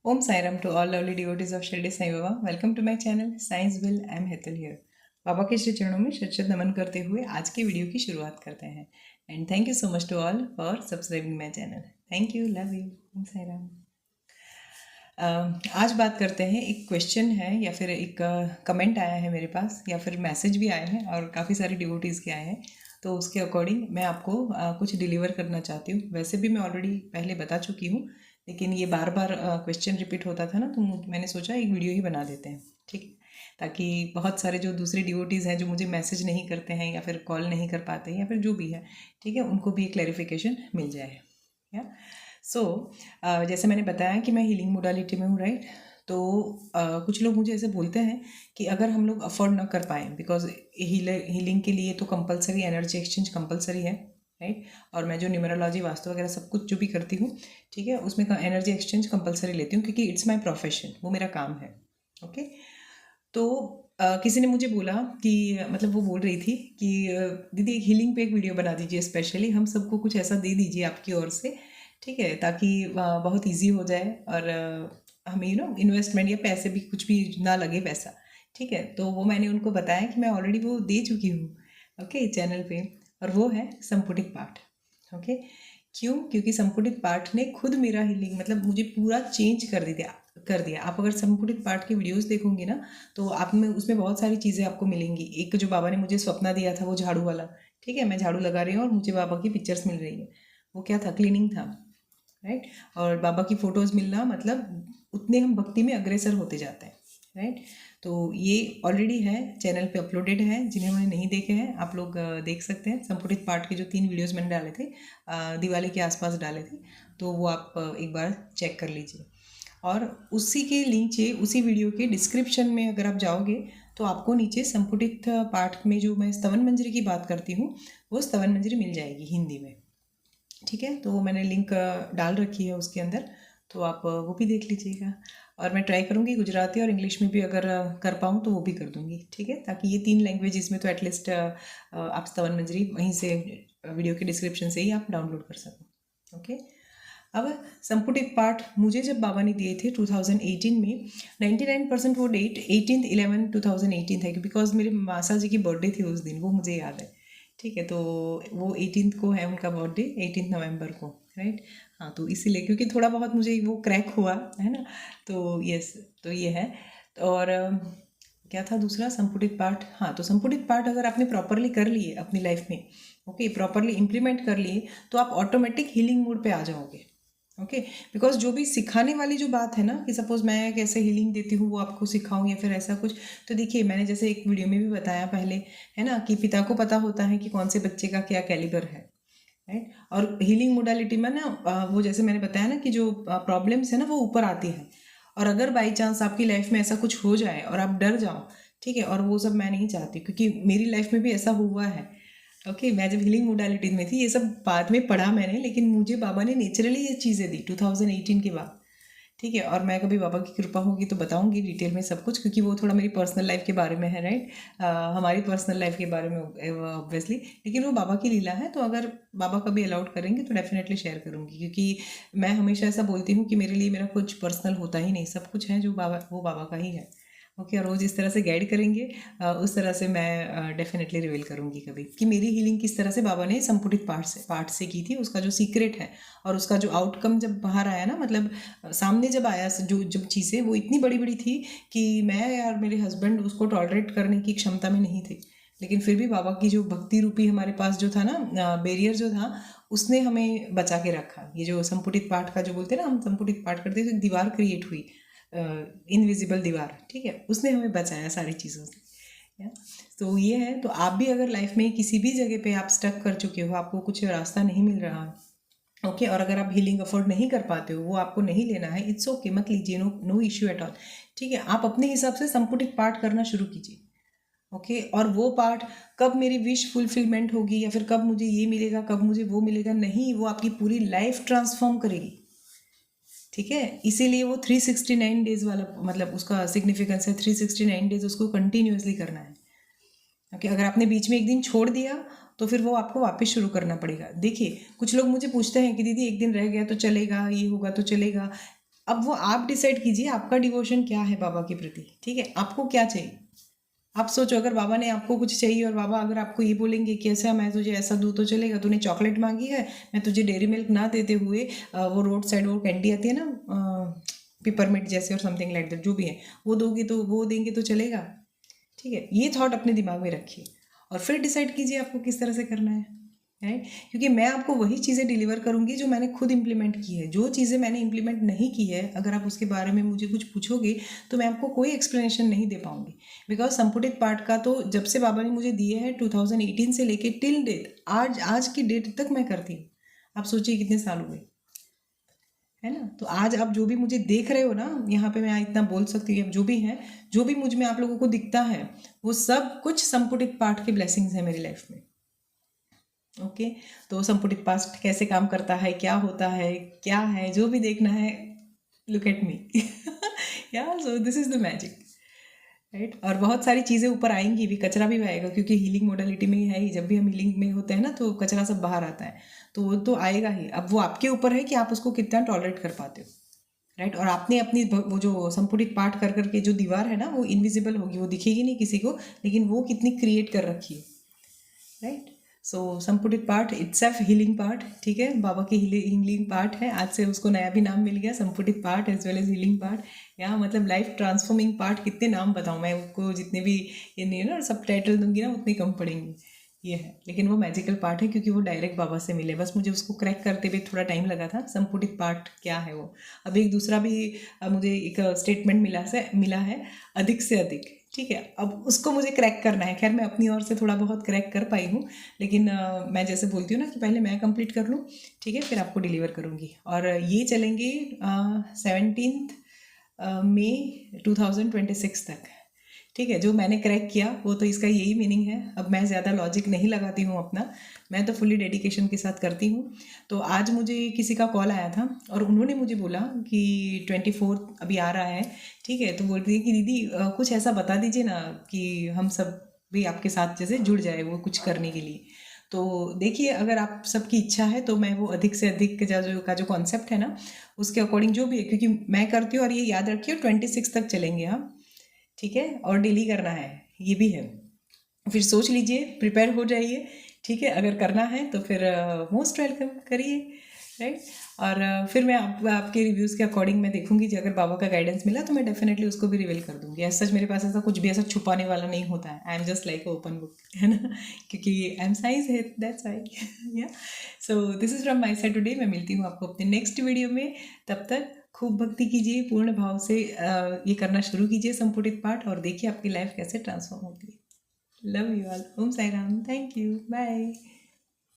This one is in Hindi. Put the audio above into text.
Om Sairam to all lovely devotees of Shirdi Sai Baba. Welcome to my channel Science Will. I am Hetal here. बाबा के श्री चरणों में शत नमन करते हुए आज के वीडियो की शुरुआत करते हैं and thank you so much to all for subscribing my channel. Thank you, love you. Om Sairam. आज बात करते हैं, एक क्वेश्चन है या फिर एक कमेंट आया है मेरे पास या फिर मैसेज भी आए हैं और काफ़ी सारे डिवोटीज़ के आए हैं, तो उसके अकॉर्डिंग मैं आपको कुछ डिलीवर करना चाहती हूँ. वैसे भी मैं ऑलरेडी पहले बता चुकी हूँ, लेकिन ये बार बार क्वेश्चन रिपीट होता था ना, तो मैंने सोचा एक वीडियो ही बना देते हैं, ठीक है, ताकि बहुत सारे जो दूसरे डिवोटीज़ हैं जो मुझे मैसेज नहीं करते हैं या फिर कॉल नहीं कर पाते हैं या फिर जो भी है, ठीक है, उनको भी एक क्लैरिफिकेशन मिल जाए. या सो जैसे मैंने बताया कि मैं हीलिंग मोडालिटी में हूँ, राइट. तो कुछ लोग मुझे ऐसे बोलते हैं कि अगर हम लोग अफोर्ड ना कर पाएँ, बिकॉज हीलिंग के लिए तो कंपलसरी एनर्जी एक्सचेंज कंपलसरी है, राइट. और मैं जो न्यूमरोलॉजी वास्तु वगैरह सब कुछ जो भी करती हूँ, ठीक है, उसमें एनर्जी एक्सचेंज कंपलसरी लेती हूँ क्योंकि इट्स माई प्रोफेशन, वो मेरा काम है. ओके. तो किसी ने मुझे बोला कि मतलब वो बोल रही थी कि दीदी एक हीलिंग पे एक वीडियो बना दीजिए, स्पेशली हम सबको कुछ ऐसा दे दीजिए आपकी ओर से, ठीक है, ताकि बहुत इजी हो जाए और हमें इन्वेस्टमेंट या पैसे भी कुछ भी ना लगे पैसा, ठीक है. तो वो मैंने उनको बताया कि मैं ऑलरेडी वो दे चुकी हूँ, ओके, चैनल पे, और वो है संपुटिक पाठ. ओके. क्यों? क्योंकि संपुटिक पाठ ने खुद मेरा हीलिंग मतलब मुझे पूरा चेंज कर दिया. आप अगर संपुटिक पाठ की वीडियोस देखोगे ना, तो आप में उसमें बहुत सारी चीज़ें आपको मिलेंगी. एक जो बाबा ने मुझे सपना दिया था, वो झाड़ू वाला, ठीक है, मैं झाड़ू लगा रही हूँ और मुझे बाबा की पिक्चर्स मिल रही है. वो क्या था? क्लीनिंग था, राइट. और बाबा की फ़ोटोज़ मिलना मतलब उतने हम भक्ति में अग्रसर होते जाते हैं, राइट. तो ये ऑलरेडी है, चैनल पे अपलोडेड है. जिन्होंने नहीं देखे हैं आप लोग देख सकते हैं. संपुटित पाठ के जो 3 वीडियोस मैंने डाले थे, दिवाली के आसपास डाले थे, तो वो आप एक बार चेक कर लीजिए. और उसी के नीचे, उसी वीडियो के डिस्क्रिप्शन में अगर आप जाओगे तो आपको नीचे संपुटित पाठ में जो मैं स्तवन मंजरी की बात करती हूँ, वो स्तवन मंजरी मिल जाएगी हिंदी में, ठीक है. तो मैंने लिंक डाल रखी है उसके अंदर, तो आप वो भी देख लीजिएगा. और मैं ट्राई करूँगी गुजराती और इंग्लिश में भी अगर कर पाऊँ तो वो भी कर दूँगी, ठीक है, ताकि ये 3 लैंग्वेज इसमें तो एटलीस्ट आप स्तवन मंजरी वहीं से वीडियो के डिस्क्रिप्शन से ही आप डाउनलोड कर सको. ओके. अब संपुटिक पाठ मुझे जब बाबा ने दिए थे 2018 में, 99% वो डेट 18/11/2018 है, बिकॉज मेरे मासा जी की बर्थडे थी उस दिन, वो मुझे याद है, ठीक है. तो वो 18 को है उनका बर्थडे, 18 नवंबर को, राइट. हाँ, तो इसीलिए, क्योंकि थोड़ा बहुत मुझे वो क्रैक हुआ है ना, तो यस, तो ये है. और क्या था दूसरा? संपुटित पाठ. हाँ, तो संपुटित पाठ अगर आपने प्रॉपरली कर लिए अपनी लाइफ में, ओके, प्रॉपरली इम्प्लीमेंट कर लिए, तो आप ऑटोमेटिक हीलिंग मोड पे आ जाओगे. ओके. बिकॉज जो भी सिखाने वाली जो बात है ना, कि सपोज मैं कैसे हीलिंग देती हूँ वो आपको सिखाऊं या फिर ऐसा कुछ, तो देखिए मैंने जैसे एक वीडियो में भी बताया पहले, है ना, कि पिता को पता होता है कि कौन से बच्चे का क्या कैलिबर है, राइट. और हीलिंग मोडालिटी में ना वो जैसे मैंने बताया ना कि जो प्रॉब्लम्स है ना वो ऊपर आती है. और अगर बाई चांस आपकी लाइफ में ऐसा कुछ हो जाए और आप डर जाओ, ठीक है, और वो सब मैं नहीं चाहती, क्योंकि मेरी लाइफ में भी ऐसा हुआ है. ओके. मैं जब हीलिंग मोडालिटीज में थी, ये सब बाद में पढ़ा मैंने, लेकिन मुझे बाबा ने नेचुरली ये चीज़ें दी 2018 के बाद, ठीक है. और मैं कभी बाबा की कृपा होगी तो बताऊंगी डिटेल में सब कुछ, क्योंकि वो थोड़ा मेरी पर्सनल लाइफ के बारे में है, राइट. हमारी पर्सनल लाइफ के बारे में ऑब्वियसली, लेकिन वो बाबा की लीला है, तो अगर बाबा कभी अलाउड करेंगे तो डेफिनेटली शेयर करूंगी, क्योंकि मैं हमेशा ऐसा बोलती हूँ कि मेरे लिए मेरा कुछ पर्सनल होता ही नहीं, सब कुछ है जो बाबा, वो बाबा का ही है. ओके. और रोज़ इस तरह से गाइड करेंगे, उस तरह से मैं डेफिनेटली रिवील करूँगी कभी कि मेरी हीलिंग किस तरह से बाबा ने संपुटित पाठ से की थी, उसका जो सीक्रेट है और उसका जो आउटकम जब बाहर आया ना, मतलब सामने जब आया, जो जब चीज़ें वो इतनी बड़ी बड़ी थी कि मैं यार मेरे हस्बैंड उसको टॉलरेट करने की क्षमता में नहीं थे, लेकिन फिर भी बाबा की जो भक्ति रूपी हमारे पास जो था ना बैरियर जो था, उसने हमें बचा के रखा. ये जो संपुटित पाठ का जो बोलते हैं ना, हम संपुटित पाठ करते हैं तो एक दीवार क्रिएट हुई, इनविजिबल दीवार, ठीक है, उसने हमें बचाया सारी चीज़ों से. तो ये है. तो आप भी अगर लाइफ में किसी भी जगह पे आप स्टक कर चुके हो, आपको कुछ रास्ता नहीं मिल रहा, ओके, और अगर आप हीलिंग अफोर्ड नहीं कर पाते हो, वो आपको नहीं लेना है, इट्स ओके, मत लीजिए, नो इश्यू एट ऑल, ठीक है. आप अपने हिसाब से संपुटिक पाठ करना शुरू कीजिए, ओके. और वो पाठ कब मेरी विश फुलफिलमेंट होगी या फिर कब मुझे ये मिलेगा, कब मुझे वो मिलेगा, नहीं, वो आपकी पूरी लाइफ ट्रांसफॉर्म करेगी, ठीक है. इसीलिए वो 369 डेज वाला मतलब उसका सिग्निफिकेंस है, 369 डेज उसको कंटिन्यूसली करना है. ओके. अगर आपने बीच में एक दिन छोड़ दिया तो फिर वो आपको वापस शुरू करना पड़ेगा. देखिए कुछ लोग मुझे पूछते हैं कि दीदी एक दिन रह गया तो चलेगा, ये होगा तो चलेगा. अब वो आप डिसाइड कीजिए आपका डिवोशन क्या है बाबा के प्रति, ठीक है, आपको क्या चाहिए। आप सोचो अगर बाबा ने आपको कुछ चाहिए और बाबा अगर आपको ये बोलेंगे कि ऐसा मैं तुझे ऐसा दूँ तो चलेगा, तूने चॉकलेट मांगी है, मैं तुझे डेयरी मिल्क ना देते हुए वो रोड साइड वो कैंडी आती है ना पिपरमिंट जैसे और समथिंग लाइक दैट जो भी है वो दोगी तो वो देंगे तो चलेगा, ठीक है। ये थॉट अपने दिमाग में रखिए और फिर डिसाइड कीजिए आपको किस तरह से करना है, राइट। क्योंकि मैं आपको वही चीज़ें डिलीवर करूँगी जो मैंने खुद इम्प्लीमेंट की है। जो चीज़ें मैंने इम्प्लीमेंट नहीं की है अगर आप उसके बारे में मुझे कुछ पूछोगे तो मैं आपको कोई एक्सप्लेनेशन नहीं दे पाऊँगी। बिकॉज संपुटित पाठ का तो जब से बाबा ने मुझे दिए हैं 2018 से लेके टिल डेट आज की डेट तक मैं करती हूँ। आप सोचिए कितने साल हुए, है ना। तो आज आप जो भी मुझे देख रहे हो ना यहाँ पे मैं इतना बोल सकती हूँ, अब जो भी है जो भी मुझ में आप लोगों को दिखता है वो सब कुछ संपुटित पाठ के ब्लेसिंग्स हैं मेरी लाइफ में। ओके तो संपुटित पास्ट कैसे काम करता है, क्या होता है, क्या है, जो भी देखना है, लुक एट मी या so this is the magic, right. और बहुत सारी चीज़ें ऊपर आएंगी भी, कचरा भी आएगा क्योंकि हीलिंग मोडालिटी में ही है ही। जब भी हम हीलिंग में होते हैं ना तो कचरा सब बाहर आता है, तो वो तो आएगा ही। अब वो आपके ऊपर है कि आप उसको कितना टॉलरेट कर पाते हो, राइट। और आपने अपनी वो जो संपुटित पाठ कर करके जो दीवार है ना वो इनविजिबल होगी, वो दिखेगी नहीं किसी को, लेकिन वो कितनी क्रिएट कर रखी है, राइट। सो संपुटित पाठ इट्सेल्फ हीलिंग पार्ट, ठीक है, बाबा की हीलिंग पार्ट है। आज से उसको नया भी नाम मिल गया, संपुटित part as well as healing part, या मतलब लाइफ ट्रांसफॉर्मिंग पार्ट। कितने नाम बताऊँ मैं उसको, जितने भी ये नहीं ना सब टाइटल दूंगी ना उतने कम पड़ेंगे। ये है, लेकिन वो मैजिकल पार्ट है क्योंकि वो डायरेक्ट बाबा से मिले। बस मुझे उसको क्रैक करते हुए थोड़ा टाइम लगा था। संपुटित पार्ट क्या है वो। अब एक दूसरा भी मुझे एक स्टेटमेंट मिला है, अधिक से अधिक, ठीक है। अब उसको मुझे क्रैक करना है। खैर मैं अपनी ओर से थोड़ा बहुत क्रैक कर पाई हूँ, लेकिन मैं जैसे बोलती हूँ ना कि पहले मैं कंप्लीट कर लूँ, ठीक है, फिर आपको डिलीवर करूँगी। और ये चलेंगे 17 मई 2026 तक, ठीक है। जो मैंने क्रैक किया वो तो इसका यही मीनिंग है। अब मैं ज़्यादा लॉजिक नहीं लगाती हूँ अपना, मैं तो फुली डेडिकेशन के साथ करती हूँ। तो आज मुझे किसी का कॉल आया था और उन्होंने मुझे बोला कि 24 अभी आ रहा है, ठीक है। तो बोल रही है कि दीदी कुछ ऐसा बता दीजिए ना कि हम सब भी आपके साथ जैसे जुड़ जाए वो कुछ करने के लिए। तो देखिए अगर आप सबकी इच्छा है तो मैं वो अधिक से अधिक का जो कॉन्सेप्ट है ना उसके अकॉर्डिंग जो भी है, क्योंकि मैं करती हूँ। और ये याद रखिए 26 तक चलेंगे हम, ठीक है। और डेली करना है, ये भी है। फिर सोच लीजिए, प्रिपेयर हो जाइए, ठीक है। अगर करना है तो फिर मोस्ट वेलकम करिए, राइट। और फिर मैं आपके रिव्यूज़ के अकॉर्डिंग मैं देखूंगी कि अगर बाबा का गाइडेंस मिला तो मैं डेफिनेटली उसको भी रिवील कर दूंगी। ऐसा सच मेरे पास ऐसा कुछ भी ऐसा छुपाने वाला नहीं होता है। I am just like open book, है ना, क्योंकि आई एम साइंस है, दैट्स वाई। या so this is from my side today. मैं मिलती हूँ आपको अपने नेक्स्ट वीडियो में। तब तक खूब भक्ति कीजिए, पूर्ण भाव से ये करना शुरू कीजिए संपुटित पाठ, और देखिए आपकी लाइफ कैसे ट्रांसफॉर्म होती है। Love you all. Om Sai Ram. Thank you. Bye.